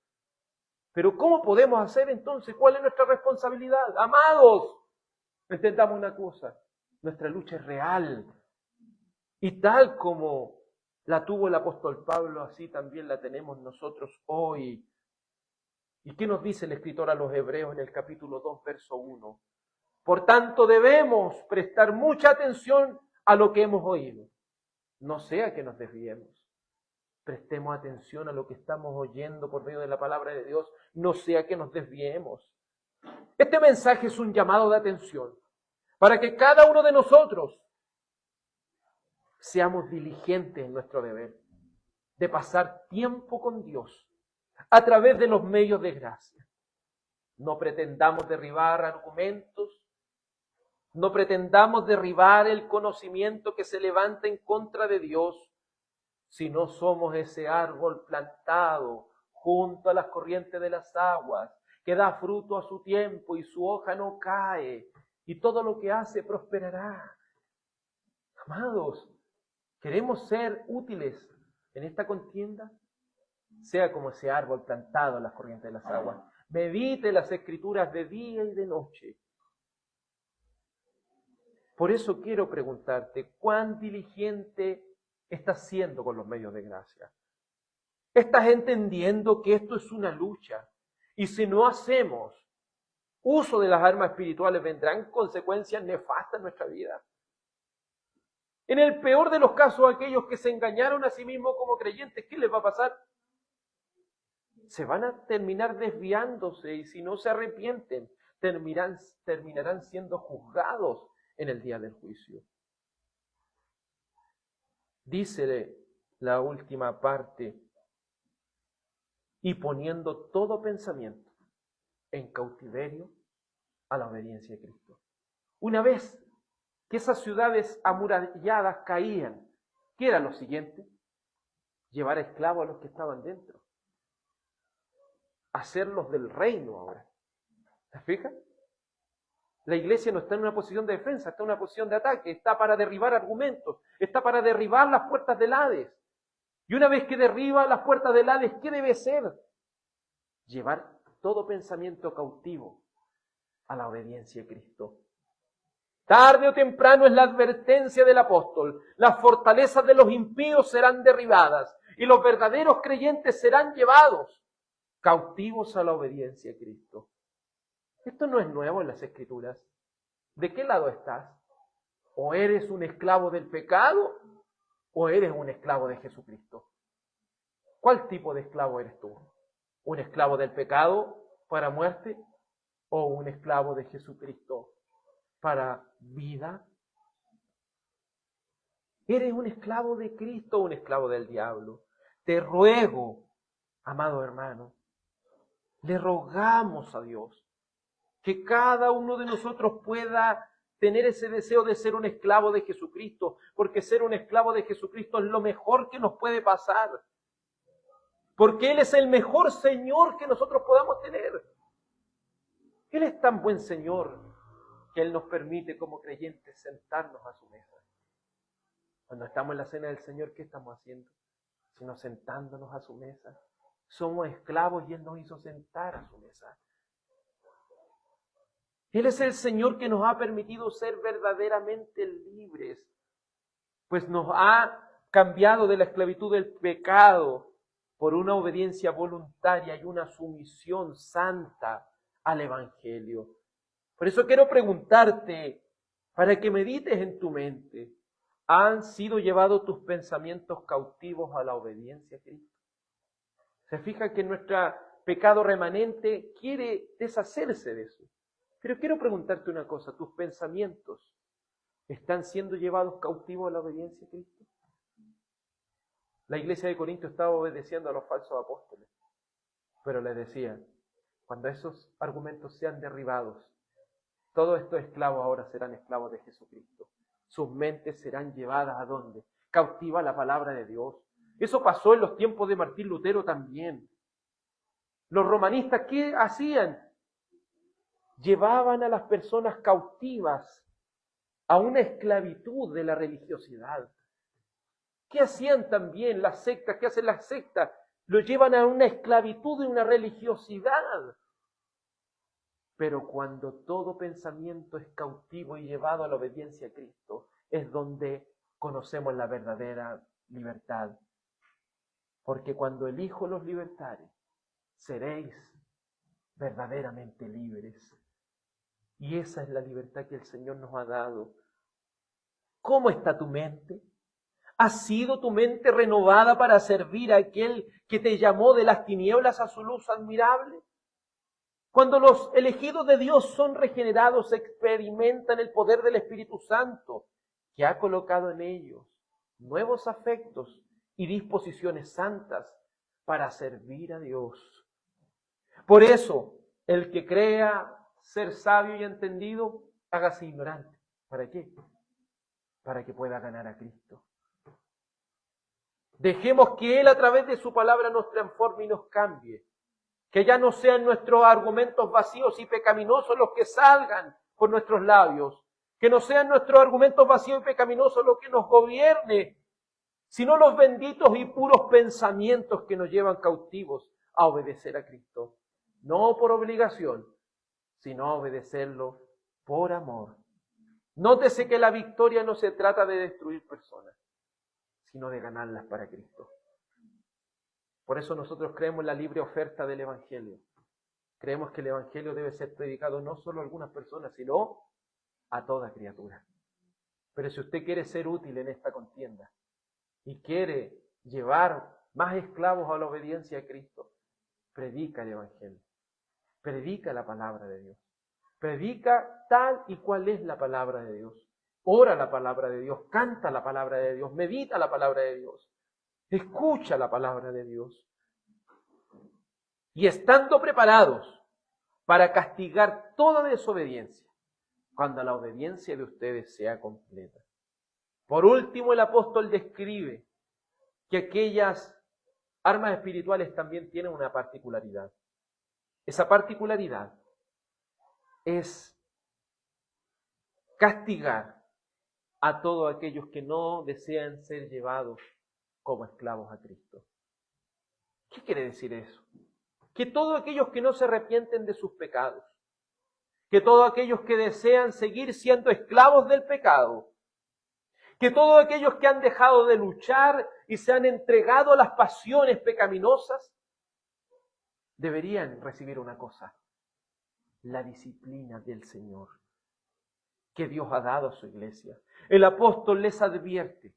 Pero ¿cómo podemos hacer entonces? ¿Cuál es nuestra responsabilidad? Amados, entendamos una cosa. Nuestra lucha es real. Y tal como la tuvo el apóstol Pablo, así también la tenemos nosotros hoy. ¿Y qué nos dice el escritor a los Hebreos en el capítulo 2, verso 1? Por tanto, debemos prestar mucha atención a lo que hemos oído. No sea que nos desviemos. Prestemos atención a lo que estamos oyendo por medio de la palabra de Dios. No sea que nos desviemos. Este mensaje es un llamado de atención para que cada uno de nosotros seamos diligentes en nuestro deber de pasar tiempo con Dios a través de los medios de gracia. No pretendamos derribar argumentos, no pretendamos derribar el conocimiento que se levanta en contra de Dios, si no somos ese árbol plantado junto a las corrientes de las aguas, que da fruto a su tiempo y su hoja no cae, y todo lo que hace prosperará. Amados, ¿queremos ser útiles en esta contienda? Sea como ese árbol plantado en las corrientes de las aguas. Medite las Escrituras de día y de noche. Por eso quiero preguntarte, ¿cuán diligente estás siendo con los medios de gracia? ¿Estás entendiendo que esto es una lucha? Y si no hacemos uso de las armas espirituales, vendrán consecuencias nefastas en nuestra vida. En el peor de los casos, aquellos que se engañaron a sí mismos como creyentes, ¿qué les va a pasar? Se van a terminar desviándose y si no se arrepienten, terminarán siendo juzgados en el día del juicio. Dice la última parte, y poniendo todo pensamiento en cautiverio a la obediencia de Cristo. Una vez que esas ciudades amuralladas caían, ¿qué era lo siguiente? Llevar esclavos a los que estaban dentro. Hacerlos del reino ahora. ¿Te fijas? La iglesia no está en una posición de defensa, está en una posición de ataque, está para derribar argumentos, está para derribar las puertas del Hades. Y una vez que derriba las puertas del Hades, ¿qué debe ser? Llevar todo pensamiento cautivo a la obediencia a Cristo. Tarde o temprano es la advertencia del apóstol. Las fortalezas de los impíos serán derribadas y los verdaderos creyentes serán llevados cautivos a la obediencia a Cristo. Esto no es nuevo en las Escrituras. ¿De qué lado estás? ¿O eres un esclavo del pecado o eres un esclavo de Jesucristo? ¿Cuál tipo de esclavo eres tú? ¿Un esclavo del pecado para muerte o un esclavo de Jesucristo para vida? ¿Eres un esclavo de Cristo o un esclavo del diablo? Te ruego, amado hermano, le rogamos a Dios que cada uno de nosotros pueda tener ese deseo de ser un esclavo de Jesucristo, porque ser un esclavo de Jesucristo es lo mejor que nos puede pasar, porque Él es el mejor Señor que nosotros podamos tener. Él es tan buen Señor que Él nos permite como creyentes sentarnos a su mesa. Cuando estamos en la cena del Señor, ¿qué estamos haciendo? Sino sentándonos a su mesa. Somos esclavos y Él nos hizo sentar a su mesa. Él es el Señor que nos ha permitido ser verdaderamente libres, pues nos ha cambiado de la esclavitud del pecado por una obediencia voluntaria y una sumisión santa al Evangelio. Por eso quiero preguntarte, para que medites en tu mente, ¿han sido llevados tus pensamientos cautivos a la obediencia a Cristo? Se fija que nuestro pecado remanente quiere deshacerse de eso. Pero quiero preguntarte una cosa, ¿tus pensamientos están siendo llevados cautivos a la obediencia a Cristo? La iglesia de Corinto estaba obedeciendo a los falsos apóstoles, pero les decía, cuando esos argumentos sean derribados, todos estos esclavos ahora serán esclavos de Jesucristo. Sus mentes serán llevadas ¿a dónde? Cautiva a la palabra de Dios. Eso pasó en los tiempos de Martín Lutero también. Los romanistas, ¿qué hacían? Llevaban a las personas cautivas a una esclavitud de la religiosidad. ¿Qué hacían también las sectas? ¿Qué hacen las sectas? Lo llevan a una esclavitud de una religiosidad. Pero cuando todo pensamiento es cautivo y llevado a la obediencia a Cristo, es donde conocemos la verdadera libertad. Porque cuando el Hijo los libertare, seréis verdaderamente libres. Y esa es la libertad que el Señor nos ha dado. ¿Cómo está tu mente? ¿Ha sido tu mente renovada para servir a aquel que te llamó de las tinieblas a su luz admirable? Cuando los elegidos de Dios son regenerados, experimentan el poder del Espíritu Santo, que ha colocado en ellos nuevos afectos y disposiciones santas para servir a Dios. Por eso, el que crea ser sabio y entendido, hágase ignorante. ¿Para qué? Para que pueda ganar a Cristo. Dejemos que Él a través de su palabra nos transforme y nos cambie. Que ya no sean nuestros argumentos vacíos y pecaminosos los que salgan por nuestros labios. Que no sean nuestros argumentos vacíos y pecaminosos los que nos gobierne, sino los benditos y puros pensamientos que nos llevan cautivos a obedecer a Cristo. No por obligación, sino a obedecerlo por amor. Nótese que la victoria no se trata de destruir personas, sino de ganarlas para Cristo. Por eso nosotros creemos en la libre oferta del Evangelio. Creemos que el Evangelio debe ser predicado no solo a algunas personas, sino a toda criatura. Pero si usted quiere ser útil en esta contienda y quiere llevar más esclavos a la obediencia a Cristo, predica el Evangelio. Predica la palabra de Dios. Predica tal y cual es la palabra de Dios. Ora la palabra de Dios, canta la palabra de Dios, medita la palabra de Dios, escucha la palabra de Dios. Y estando preparados para castigar toda desobediencia, cuando la obediencia de ustedes sea completa. Por último, el apóstol describe que aquellas armas espirituales también tienen una particularidad. Esa particularidad es castigar a todos aquellos que no desean ser llevados como esclavos a Cristo. ¿Qué quiere decir eso? que todos aquellos que no se arrepienten de sus pecados, que todos aquellos que desean seguir siendo esclavos del pecado, que todos aquellos que han dejado de luchar y se han entregado a las pasiones pecaminosas, deberían recibir una cosa: la disciplina del Señor que Dios ha dado a su iglesia. El apóstol les advierte: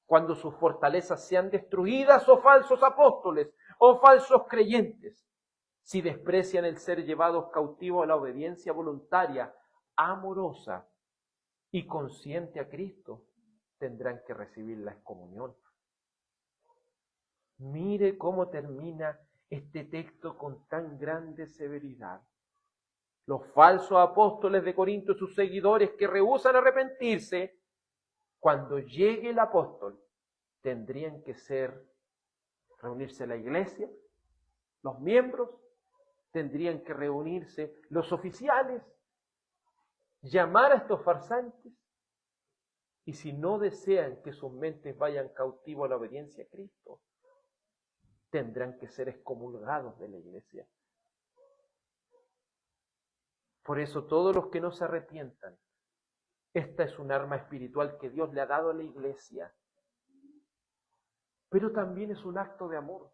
cuando sus fortalezas sean destruidas, o falsos apóstoles, o falsos creyentes, si desprecian el ser llevados cautivos a la obediencia voluntaria, amorosa y consciente a Cristo, tendrán que recibir la excomunión. Mire cómo termina este texto con tan grande severidad. Los falsos apóstoles de Corinto y sus seguidores que rehúsan arrepentirse, cuando llegue el apóstol, tendrían que reunirse la iglesia, los miembros, tendrían que reunirse los oficiales, llamar a estos farsantes, y si no desean que sus mentes vayan cautivos a la obediencia a Cristo, tendrán que ser excomulgados de la iglesia. Por eso todos los que no se arrepientan, esta es un arma espiritual que Dios le ha dado a la iglesia, pero también es un acto de amor,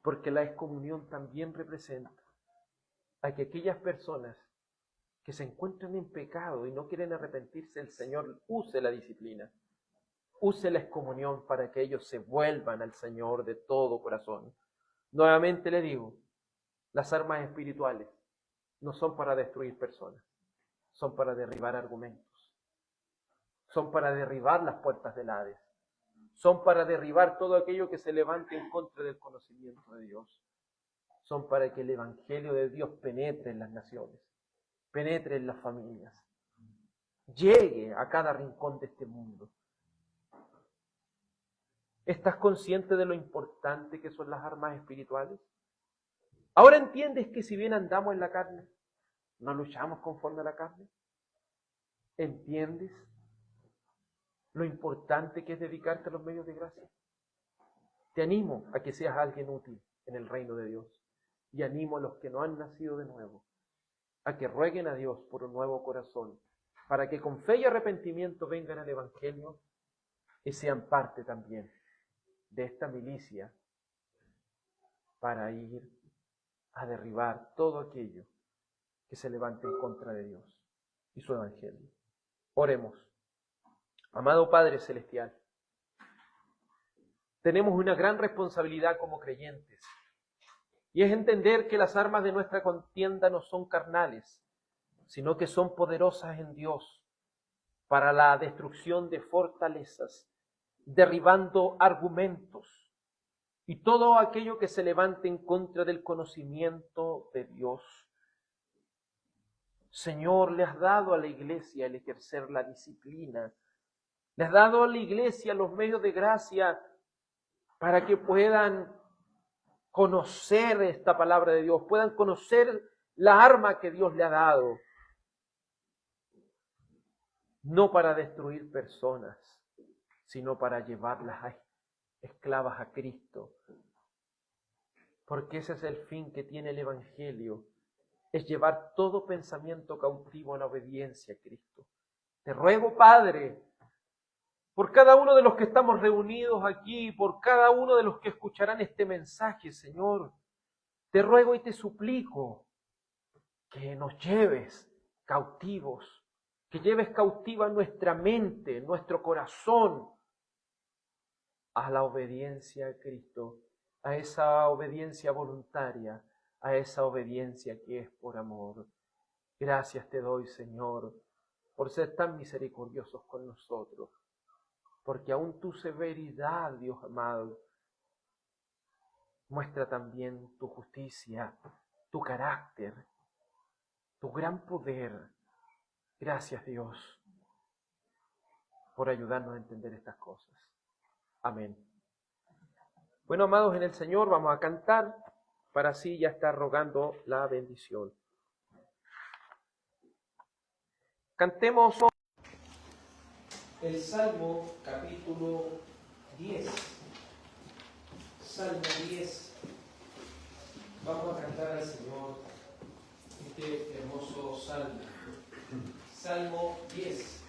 porque la excomunión también representa a que aquellas personas que se encuentran en pecado y no quieren arrepentirse, el Señor use la disciplina, use la excomunión para que ellos se vuelvan al Señor de todo corazón. Nuevamente le digo, las armas espirituales no son para destruir personas, son para derribar argumentos, son para derribar las puertas del Hades, son para derribar todo aquello que se levante en contra del conocimiento de Dios, son para que el Evangelio de Dios penetre en las naciones, penetre en las familias, llegue a cada rincón de este mundo. ¿Estás consciente de lo importante que son las armas espirituales? Ahora entiendes que si bien andamos en la carne, no luchamos conforme a la carne. ¿Entiendes lo importante que es dedicarte a los medios de gracia? Te animo a que seas alguien útil en el reino de Dios, y animo a los que no han nacido de nuevo a que rueguen a Dios por un nuevo corazón, para que con fe y arrepentimiento vengan al Evangelio y sean parte también de esta milicia para ir a derribar todo aquello que se levante en contra de Dios y su Evangelio. Oremos. Amado Padre Celestial, tenemos una gran responsabilidad como creyentes, y es entender que las armas de nuestra contienda no son carnales, sino que son poderosas en Dios para la destrucción de fortalezas, derribando argumentos y todo aquello que se levante en contra del conocimiento de Dios. Señor, le has dado a la iglesia el ejercer la disciplina, le has dado a la iglesia los medios de gracia para que puedan conocer esta palabra de Dios, puedan conocer la arma que Dios le ha dado, no para destruir personas, sino para llevarlas esclavas a Cristo. Porque ese es el fin que tiene el Evangelio, es llevar todo pensamiento cautivo a la obediencia a Cristo. Te ruego, Padre, por cada uno de los que estamos reunidos aquí, por cada uno de los que escucharán este mensaje, Señor, te ruego y te suplico que nos lleves cautivos, que lleves cautiva nuestra mente, nuestro corazón, a la obediencia a Cristo, a esa obediencia voluntaria, a esa obediencia que es por amor. Gracias te doy, Señor, por ser tan misericordiosos con nosotros, porque aún tu severidad, Dios amado, muestra también tu justicia, tu carácter, tu gran poder. Gracias, Dios, por ayudarnos a entender estas cosas. Amén. Bueno, amados en el Señor, vamos a cantar para así ya estar rogando la bendición. Cantemos el Salmo capítulo 10. Salmo 10. Vamos a cantar al Señor este hermoso salmo. Salmo 10.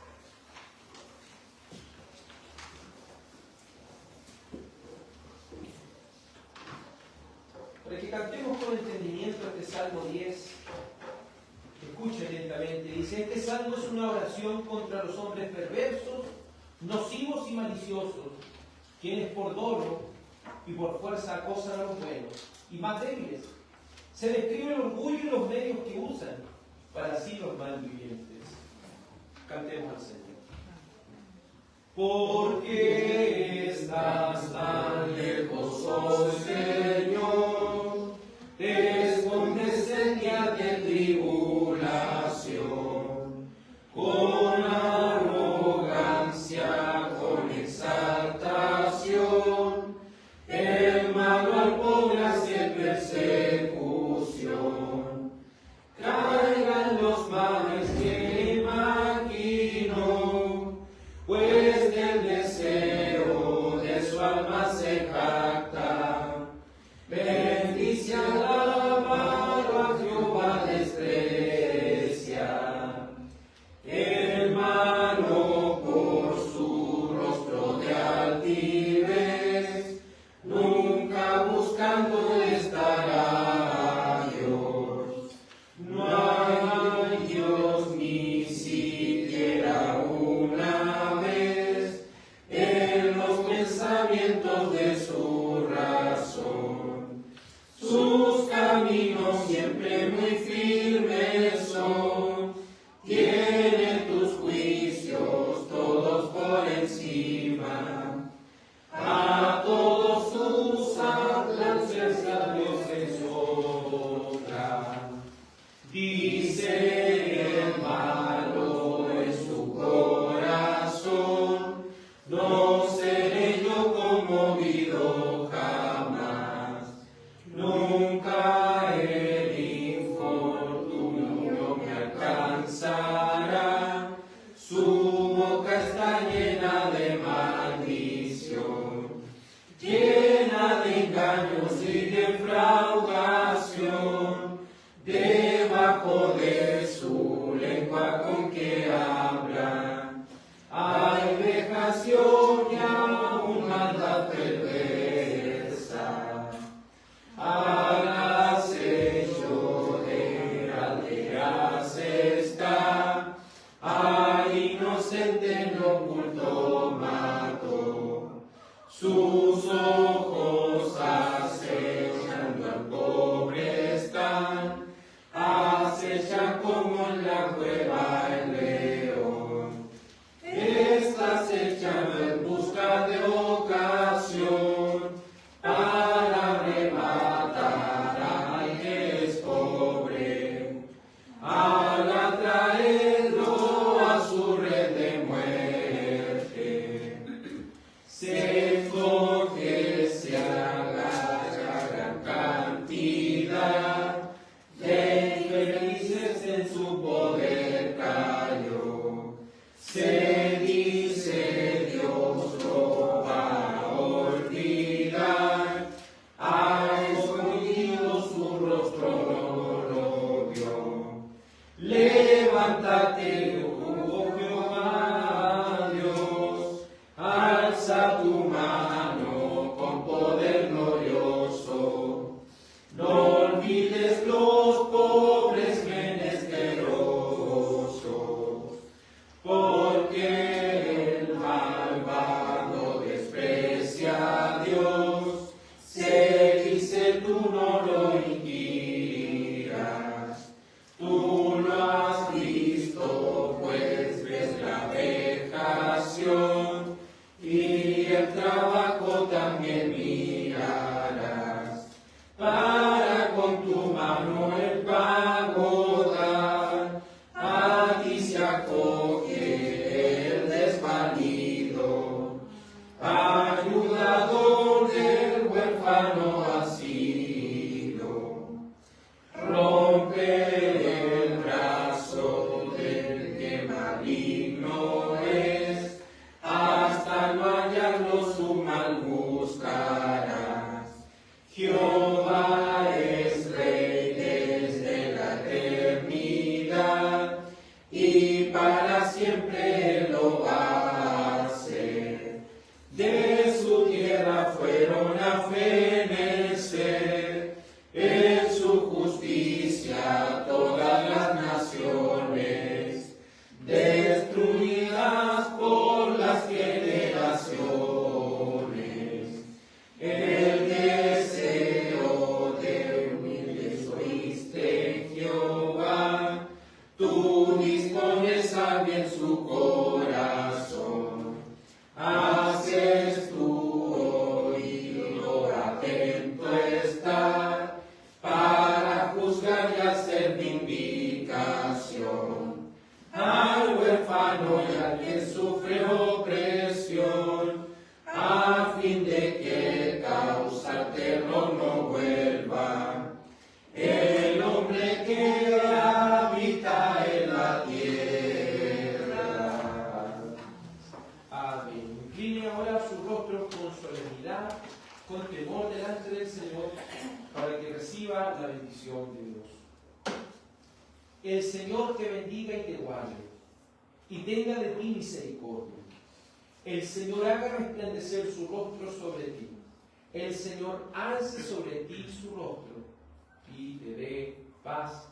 Para que cantemos con entendimiento este Salmo 10, escuchen lentamente. Dice, este salmo es una oración contra los hombres perversos, nocivos y maliciosos, quienes por dolo y por fuerza acosan a los buenos y más débiles. Se describe el orgullo y los medios que usan para así los malvivientes. Cantemos al Señor. ¿Por qué estás tan lejos, oh Señor? Te escondes en día de tribulación, con arrogancia, con exaltación, el malo al pobre hace persecución. Caigan los males que imagino, pues del deseo de su alma se jacta. Bendice alabado a Jehová desprecia. El malo por su rostro de altivez, nunca buscando estará a Dios. No hay Dios ni siquiera una vez en los pensamientos de su razón. Sus caminos siempre muy firmes son, tiene tus juicios todos por encima. A todos sus alcances a Dios es otra. Dice el malo en su corazón, no seré yo conmovido jamás. Nunca el infortunio me alcanzará. Su boca está llena de maldición, llena de engaños y defraudación. Debajo de su lengua con que habla hay vejación y aún maldad perversa. Al acecho de aldeas está, al inocente en lo oculto mató. Sus ojos acechando al pobre están, acechan como en la cueva el león. Está acechando en busca de ocasión para arrebatar al que es pobre, al atraerlo a su red de muerte. Se encoge, se agacha gran cantidad de infelices en su poder cayó. Se dice Dios lo va a olvidar, ha escondido su rostro, no lo vio. Levántate, oh Jehová Dios, alza tu mano con poder glorioso. No olvides los pobres menesterosos, porque el malvado desprecia a Dios. Se dice tú no lo inquiras, tú lo has visto, pues ves la vejación y el trabajo también mirarás, para con tu mano el pago dar. A ti se acoge el desvalido, ayudador del huérfano asido. Rompe el brazo del que maligno es, hasta no hallarlo su mal busca. tierra fueron a fenecer, en su justicia todas las naciones, destruidas por las generaciones. El deseo de humildes oíste, Jehová, tú dispones a bien su corazón, haces tu oído atento estar, para juzgar y hacer vindicación, al huérfano y al que sufre opresión, a fin de que causa terror no vuelva el hombre que habita en la tierra. Amén. Incline ahora su rostro con solemnidad, con temor delante del Señor, para que reciba la bendición de Dios. El Señor te bendiga y te guarde, y tenga de ti misericordia. El Señor haga resplandecer su rostro sobre ti. El Señor alce sobre ti su rostro y te dé paz,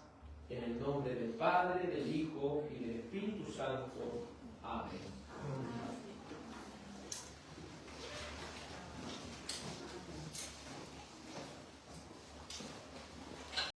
en el nombre del Padre, del Hijo y del Espíritu Santo.